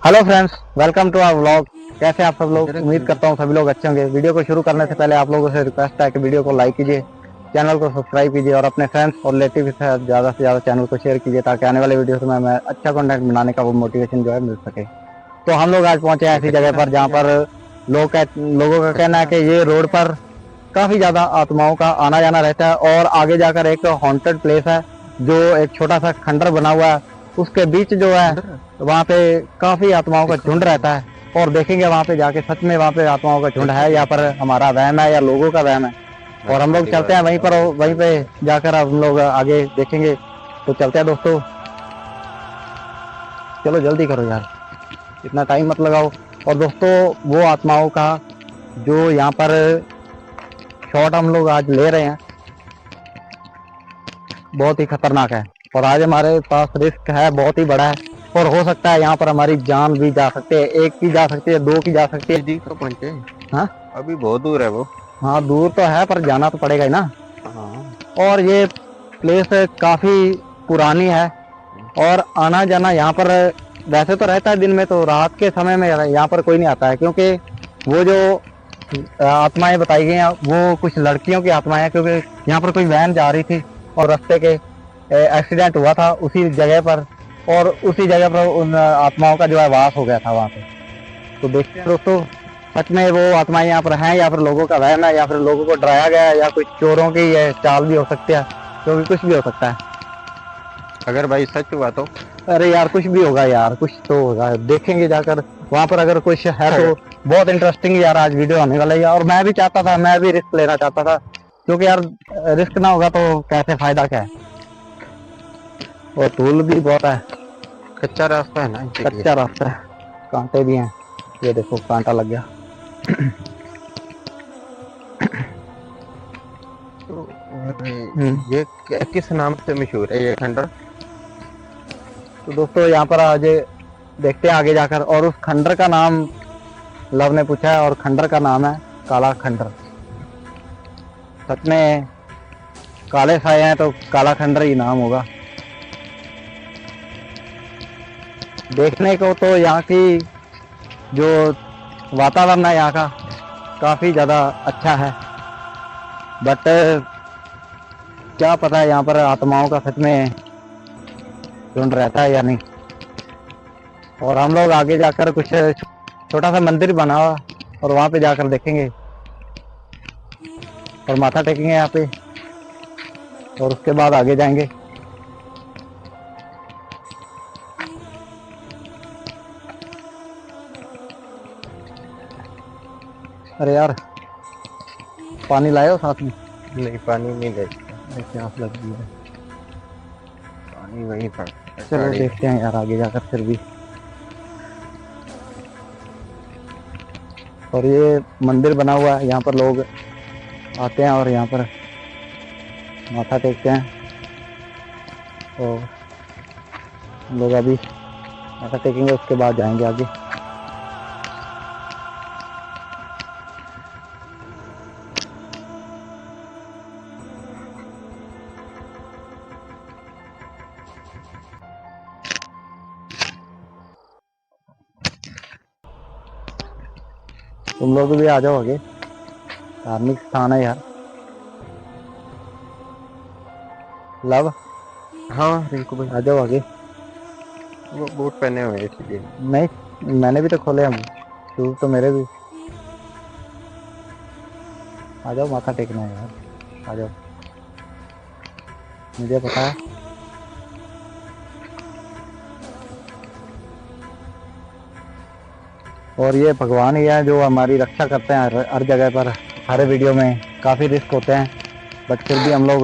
Hello friends, welcome to our vlog. कैसे आप सब लोग? उम्मीद करता हूँ सभी लोग अच्छे होंगे। वीडियो को शुरू करने से पहले आप लोगों से रिक्वेस्ट है कि वीडियो को लाइक कीजिए, चैनल को सब्सक्राइब कीजिए और अपने फ्रेंड्स और रिलेटिव के साथ ज़्यादा से ज़्यादा चैनल को शेयर कीजिए ताकि आने वाले वीडियो में मैं अच्छा कंटेंट बनाने का वो मोटिवेशन जो है मिल सके। तो हम लोग आज पहुंचे हैं ऐसी जगह पर जहाँ पर लोगों का कहना है कि ये रोड पर काफी ज्यादा आत्माओं का आना जाना रहता है और आगे जाकर एक हॉन्टेड प्लेस है जो एक छोटा सा खंडर बना हुआ है। उसके बीच जो है वहाँ पे काफी आत्माओं का झुंड रहता है और देखेंगे वहाँ पे जाके सच में वहाँ पे आत्माओं का झुंड है या पर हमारा वहम है या लोगों का वहम है। और हम लोग चलते हैं वहीं पर, वहीं पे जाकर हम लोग आगे देखेंगे। तो चलते हैं दोस्तों, चलो जल्दी करो यार, इतना टाइम मत लगाओ। और दोस्तों, वो आत्माओं का जो यहाँ पर शॉट हम लोग आज ले रहे हैं बहुत ही खतरनाक है और आज हमारे पास रिस्क है बहुत ही बड़ा है और हो सकता है यहाँ पर हमारी जान भी जा सकती है, एक की जा सकती है, दो की जा सकती है। नजदीक तो पहुंचे। हाँ अभी बहुत दूर है वो। हाँ, दूर तो है पर जाना तो पड़ेगा ही ना। हाँ। और ये प्लेस काफी पुरानी है और आना जाना यहाँ पर वैसे तो रहता है दिन में, तो रात के समय में यहाँ पर कोई नहीं आता है क्योंकि वो जो आत्माएं बताई गई हैं वो कुछ लड़कियों की आत्माएं हैं, क्योंकि यहाँ पर कोई वैन जा रही थी और रास्ते के एक्सीडेंट हुआ था उसी जगह पर और उसी जगह पर उन आत्माओं का जो है वास हो गया था वहाँ पे। तो देखते हैं दोस्तों, सच में वो आत्माएं यहाँ पर हैं या फिर लोगों का वहम है या फिर लोगों को डराया गया है या कुछ चोरों की ये चाल भी हो सकती है, क्योंकि कुछ भी हो सकता है। अगर भाई सच हुआ तो अरे यार कुछ भी होगा यार, कुछ तो होगा, देखेंगे जाकर वहां पर अगर कुछ है तो। बहुत इंटरेस्टिंग यार आज वीडियो आने वाला है और मैं भी चाहता था, मैं भी रिस्क लेना चाहता था क्योंकि यार रिस्क ना होगा तो कैसे फायदा क्या है। और धूल भी बहुत है, कच्चा रास्ता है ना इसीलिए। कच्चा रास्ता है, कांटे भी हैं। ये देखो कांटा लग गया। तो अरे, हम्म। ये किस नाम से मशहूर है ये खंडर? तो दोस्तों यहाँ पर आज देखते हैं आगे जाकर, और उस खंडर का नाम लव ने पूछा है और खंडर का नाम है काला खंडर। सच में काले साए हैं तो काला खंडर ही नाम होगा। देखने को तो यहाँ की जो वातावरण है यहाँ का काफी ज्यादा अच्छा है, बट क्या पता है यहाँ पर आत्माओं का सच में झुंड रहता है या नहीं। और हम लोग आगे जाकर कुछ छोटा सा मंदिर बना हुआ और वहां पे जाकर देखेंगे और माथा टेकेंगे यहाँ पे और उसके बाद आगे जाएंगे। अरे यार पानी लाए हो साथ में? नहीं, पानी नहीं ले सकता। अरे प्यास लग रही है। पानी वहीं पर चलो गाड़ी। देखते हैं यार आगे जाकर फिर भी। और ये मंदिर बना हुआ है, यहाँ पर लोग आते हैं और यहाँ पर माथा टेकते हैं और हम लोग अभी माथा टेकेंगे उसके बाद जाएंगे आगे। तुम लोग भी आ जाओ आगे, धार्मिक स्थान है यार। लव, हाँ रिंकू भाई, आ जाओ आगे। वो बूट पहने हुए हैं इसलिए। नहीं, मैंने भी तो खोले हैं शूज तो मेरे भी। आ जाओ, माथा टेकना है यार, आ जाओ, मुझे पता है। और ये भगवान ही है जो हमारी रक्षा करते हैं हर जगह पर। हर वीडियो में काफ़ी रिस्क होते हैं बट फिर भी हम लोग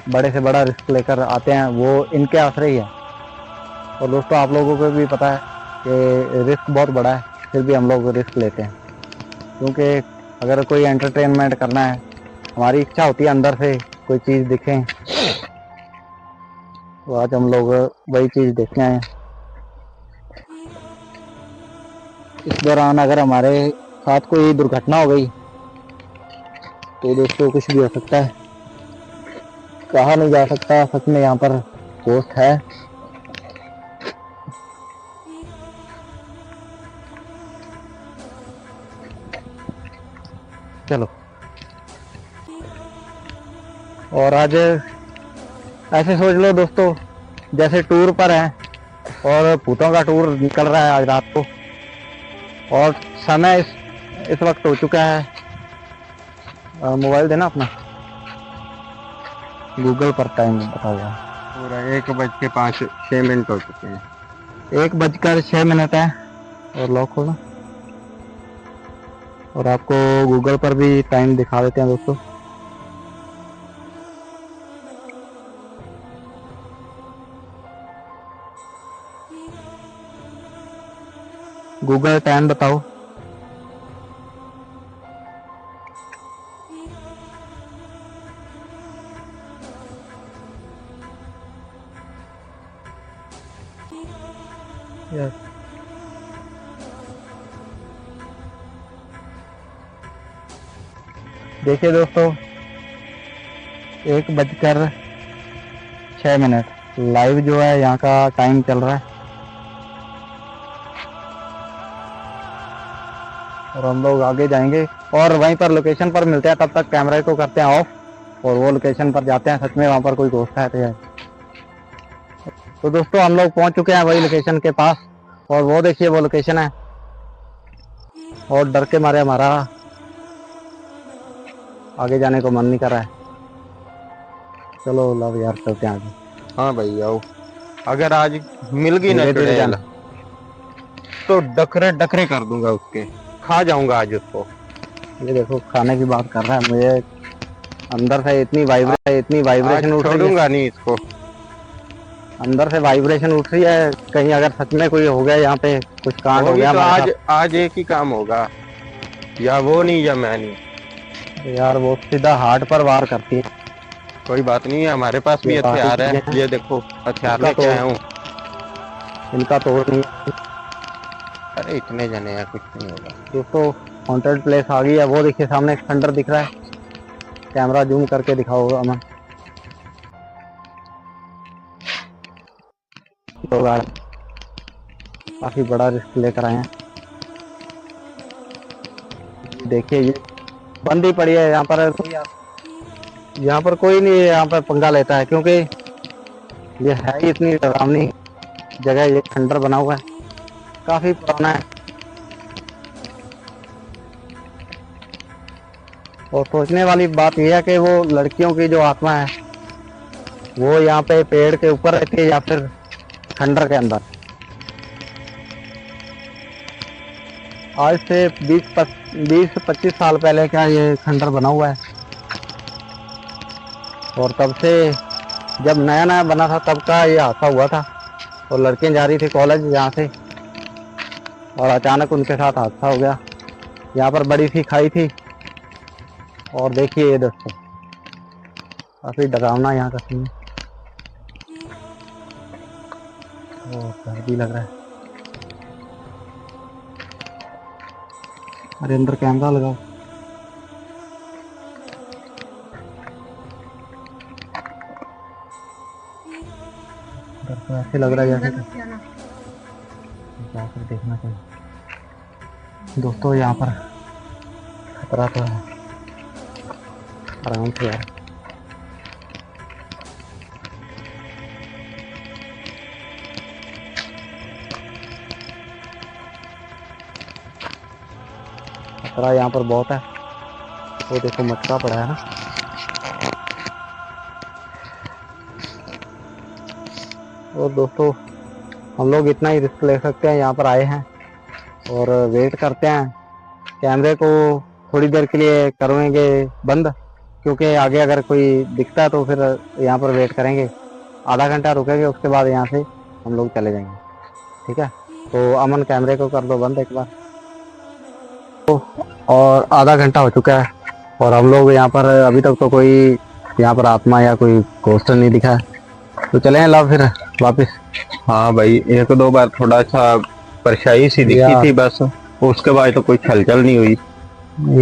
बड़े से बड़ा रिस्क लेकर आते हैं, वो इनके आसरे ही है। और दोस्तों आप लोगों को भी पता है कि रिस्क बहुत बड़ा है, फिर भी हम लोग रिस्क लेते हैं क्योंकि अगर कोई एंटरटेनमेंट करना है, हमारी इच्छा होती है अंदर से कोई चीज़ दिखें, तो आज हम लोग वही चीज़ देखने आए हैं। इस दौरान अगर हमारे साथ कोई दुर्घटना हो गई तो दोस्तों कुछ भी हो सकता है, कहा नहीं जा सकता। सच में यहाँ पर दोस्त है। चलो। और आज ऐसे सोच लो दोस्तों, जैसे टूर पर है और भूतों का टूर निकल रहा है आज रात को, और समय इस वक्त हो चुका है, मोबाइल देना अपना, गूगल पर टाइम बता हुआ है, पूरा 1:05 हो चुके हैं। 1:06 है। और लॉक होगा, और आपको गूगल पर भी टाइम दिखा देते हैं दोस्तों। गूगल टाइम बताओ। यस, देखिए दोस्तों, 1:06 लाइव जो है यहाँ का टाइम चल रहा है, और हम लोग आगे जाएंगे और वहीं पर लोकेशन पर मिलते हैं। तब तक कैमरे को करते हैं ऑफ और वो लोकेशन पर जाते हैं। सच में वहाँ पर कोई घोस्ट है तो दोस्तों हम लोग पहुँच चुके हैं वही लोकेशन के पास, और वो देखिए वो लोकेशन है, और डर के मारे हमारा आगे जाने को मन नहीं कर रहा है। चलो लव यार, चलते हैं आगे। हाँ भाई आओ, अगर आज मिल गई ना धीरे धीरे चुड़ैल जाना। तो डकरे डकरे कर दूंगा उसके, खा जाऊंगा आज उसको। ये देखो खाने की बात कर रहा है, मुझे अंदर से इतनी वाइब्रेशन उठ रही है, छोड़ूंगा नहीं इसको। अंदर से वाइब्रेशन उठ रही है। कहीं अगर सच में कोई हो गया यहाँ पे, कुछ कांड हो होगी गया तो हमारे आज एक ही काम होगा, या वो नहीं या मैं नहीं। साथ, यार वो सीधा हार्ट पर वार करती है। कोई बात नहीं है, हमारे पास भी ये हथियार काफी है। चीजें हैं। ये देखो हथियार इनका लेके तो- आया हूँ। इनका तोड़ नहीं। अरे इतने जने हैं, कुछ नहीं होगा। दोस्तों हॉन्टेड प्लेस आ गई है, वो देखिए सामने एक खंडर दिख रहा है, कैमरा जूम करके दिखाओ अमन। लोग आ काफी बड़ा रिस्क लेकर आए हैं। देखिए ये बंद ही पड़ी है यहाँ पर, यहाँ पर कोई नहीं यहाँ पर पंगा लेता है, क्योंकि ये है ही इतनी डरावनी जगह। ये खंडर बना हुआ है, काफी पुराना है, और सोचने वाली बात यह है कि वो लड़कियों की जो आत्मा है वो यहाँ पे पेड़ के ऊपर रहती है या फिर खंडर के अंदर। आज से 20-25 साल पहले क्या ये खंडर बना हुआ है, और तब से जब नया नया बना था तब का ये हादसा हुआ था, और लड़कियां जा रही थी कॉलेज यहाँ से, और अचानक उनके साथ हादसा हो गया। यहाँ पर बड़ी सी खाई थी, और देखिए ये दोस्तों काफी डरावना यहाँ का सीन है। डर भी लग रहा है। अरे अंदर कैमरा लगाओ। डर तो ऐसे लग रहा है जैसे जाकर देखना चाहिए। दोस्तों यहाँ पर खतरा तो है, आराम से यार। खतरा यहाँ पर बहुत है। वो देखो मटका पड़ा है ना। और दोस्तों हम लोग इतना ही रिस्क ले सकते हैं, यहाँ पर आए हैं और वेट करते हैं। कैमरे को थोड़ी देर के लिए करेंगे बंद, क्योंकि आगे अगर कोई दिखता है तो फिर यहाँ पर वेट करेंगे, आधा घंटा रुकेंगे, उसके बाद यहाँ से हम लोग चले जाएंगे। ठीक है, तो अमन कैमरे को कर दो बंद एक बार। और आधा घंटा हो चुका है और हम लोग यहाँ पर अभी तक तो कोई यहाँ पर आत्मा या कोई घोस्ट नहीं दिखा है, तो चले लव फिर वापस। हाँ भाई, एक दो बार थोड़ा सा परछाई सी दिखी थी बस, उसके बाद तो कोई छलचल नहीं हुई।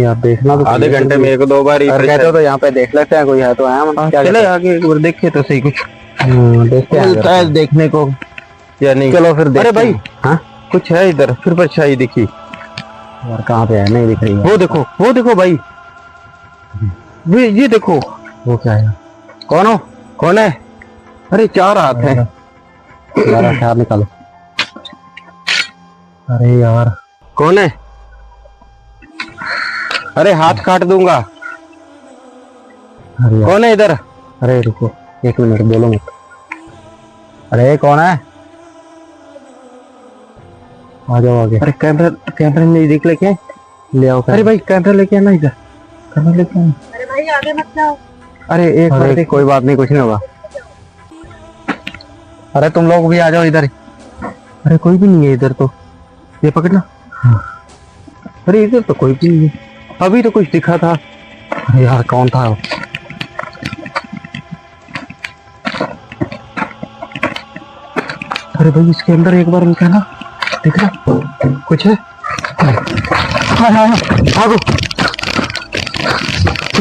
यार देखना तो आधे घंटे में एक दो बार ही कहते हो तो यहाँ पे देख लेते हैं, कोई है तो आया। चले आगे एक बार देखे तो सही, कुछ देखते हैं मिलता है देखने को या नहीं। चलो फिर अरे भाई, हाँ कुछ है इधर, फिर परछाई दिखी। यार कहाँ पे है, नहीं दिख रही है। वो देखो भाई, ये देखो। वो क्या है? कौन हो? कौन है? अरे 4 हाथ है। यार हथियार निकालो। अरे यार कौन है? अरे हाथ काट दूंगा। अरे यार, कौन है इधर? अरे रुको 1 मिनट, बोलो मत। अरे कौन है? आ जाओ आगे। अरे कैमरा नहीं दिख ले क्या? ले आओ। अरे भाई कैमरा लेके आना इधर। कैमरा लेके आना। अरे भाई आगे मत जाओ। अरे एक बार अरे देख। कोई बात नहीं, कुछ नहीं होगा। अरे तुम लोग भी आ जाओ इधर। अरे कोई भी नहीं है इधर तो। ये पकड़ना। अरे इधर तो कोई भी नहीं है। अभी तो कुछ दिखा था। अरे यार कौन था वो? अरे भाई इसके अंदर एक बार निकाला, देखना कुछ है। भागो।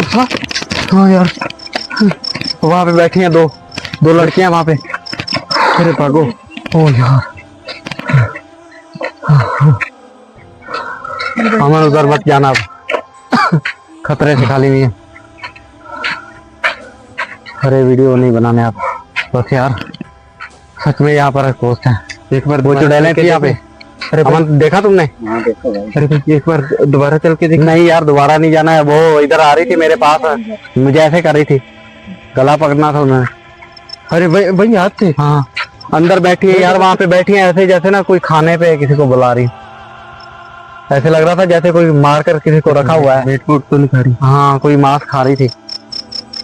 हाँ हाँ यार, वहां पे बैठी हैं दो लड़कियां वहां पे। अरे भागो। ओ यार, अमन उधर मत जाना, अब खतरे से खाली नहीं है। अरे वीडियो नहीं बनाने आप, बस यार सच में यहाँ पर पोस्ट है। एक बार वो जो डाले थे यहाँ पे। अरे भाई, अमन देखा तुमने? अरे भाई एक बार दोबारा चल के देख। नहीं यार, दोबारा नहीं जाना है। वो इधर आ रही थी मेरे पास, मुझे ऐसे कर रही थी, गला पकड़ना था उन्होंने। अरे भाई भाई याद थे। हाँ अंदर बैठी है यार, वहां पे बैठी है ऐसे जैसे ना कोई खाने पे किसी को बुला रही। ऐसे लग रहा था जैसे कोई मार कर किसी को रखा हुआ है। वेट फूड तो नहीं खा रही। हाँ कोई मांस खा रही थी।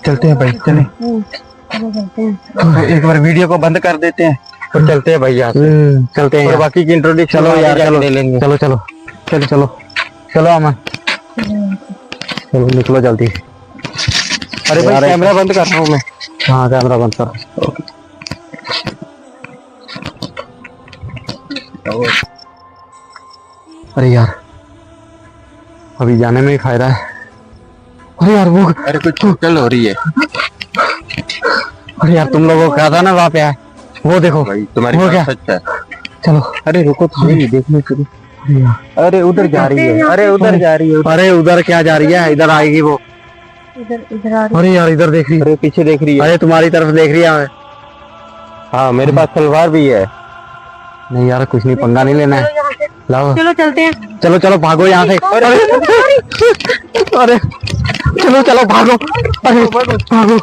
चलते हैं भाई, चले। चलो चलते हैं। तो एक बार वीडियो को बंद कर देते हैं तो चलते हैं भाई यहाँ से। चलते हैं और यार। बाकी की इंट्रोडक्शन चलो यार, चलो ले लेंगे। चलो चलो चलो चलो चलो अमन, चलो निकलो जल्दी। अरे भाई यार, कैमरा बंद कर रहा हूँ मैं। हाँ कैमरा बंद करो। अरे यार अभी जाने में ही फायदा है। अरे यार वो, अरे कुछ चल हो रही है अरे यार तुम लोगों को कहा था ना वहाँ पे आए, वो देखो भाई, तुम्हारी वो बात क्या? सच है। चलो। अरे रुको तो सही, देखने चलो। अरे उधर जा रही है। अरे उधर जा रही है। अरे उधर क्या जा रही है, इधर आएगी वो। इधर आ रही अरे यार इधर देख रही है। अरे पीछे देख रही है। अरे तुम्हारी तरफ देख रही है। हाँ मेरे पास तलवार भी है। नहीं यार कुछ नहीं, पंगा नहीं लेना है। लाओ चलो चलते हैं। चलो चलो भागो यहाँ से। अरे अरे चलो चलो भागो। अरे भागो।